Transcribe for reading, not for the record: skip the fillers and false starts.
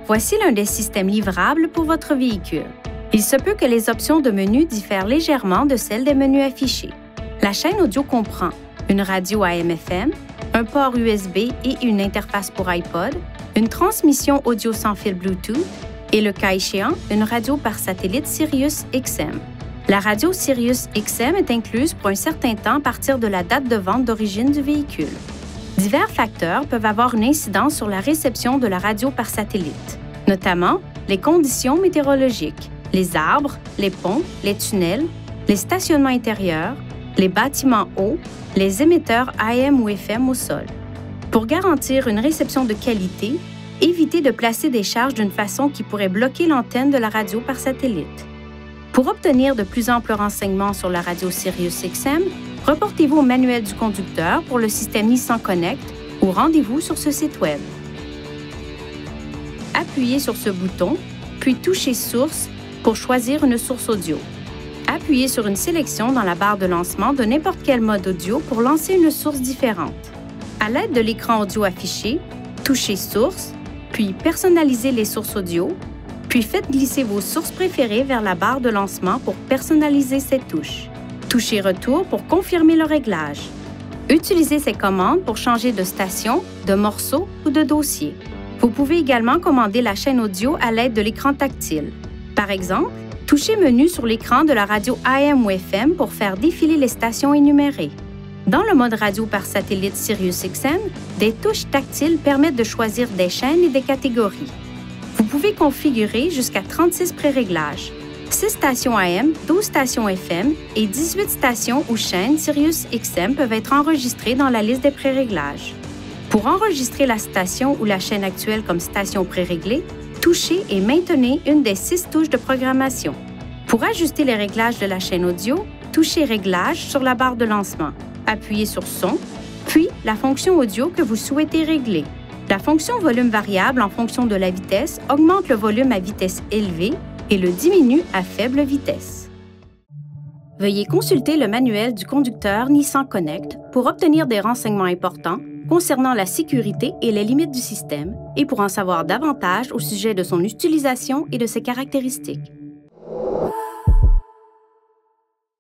Voici l'un des systèmes livrables pour votre véhicule. Il se peut que les options de menu diffèrent légèrement de celles des menus affichés. La chaîne audio comprend une radio AM/FM, un port USB et une interface pour iPod, une transmission audio sans fil Bluetooth et, le cas échéant, une radio par satellite Sirius XM. La radio Sirius XM est incluse pour un certain temps à partir de la date de vente d'origine du véhicule. Divers facteurs peuvent avoir une incidence sur la réception de la radio par satellite, notamment les conditions météorologiques, les arbres, les ponts, les tunnels, les stationnements intérieurs, les bâtiments hauts, les émetteurs AM ou FM au sol. Pour garantir une réception de qualité, évitez de placer des charges d'une façon qui pourrait bloquer l'antenne de la radio par satellite. Pour obtenir de plus amples renseignements sur la radio Sirius XM, reportez-vous au manuel du conducteur pour le système Nissan Connect ou rendez-vous sur ce site Web. Appuyez sur ce bouton, puis touchez « Source » pour choisir une source audio. Appuyez sur une sélection dans la barre de lancement de n'importe quel mode audio pour lancer une source différente. À l'aide de l'écran audio affiché, touchez « Source », puis personnalisez les sources audio, puis faites glisser vos sources préférées vers la barre de lancement pour personnaliser ces touches. Touchez « Retour » pour confirmer le réglage. Utilisez ces commandes pour changer de station, de morceau ou de dossier. Vous pouvez également commander la chaîne audio à l'aide de l'écran tactile. Par exemple, touchez Menu sur l'écran de la radio AM ou FM pour faire défiler les stations énumérées. Dans le mode radio par satellite Sirius XM, des touches tactiles permettent de choisir des chaînes et des catégories. Vous pouvez configurer jusqu'à 36 pré-réglages. 6 stations AM, 12 stations FM et 18 stations ou chaînes Sirius XM peuvent être enregistrées dans la liste des pré-réglages. Pour enregistrer la station ou la chaîne actuelle comme station pré-réglée, touchez et maintenez une des 6 touches de programmation. Pour ajuster les réglages de la chaîne audio, touchez Réglages sur la barre de lancement. Appuyez sur Son, puis la fonction audio que vous souhaitez régler. La fonction volume variable en fonction de la vitesse augmente le volume à vitesse élevée et le diminue à faible vitesse. Veuillez consulter le manuel du conducteur Nissan Connect pour obtenir des renseignements importants concernant la sécurité et les limites du système et pour en savoir davantage au sujet de son utilisation et de ses caractéristiques.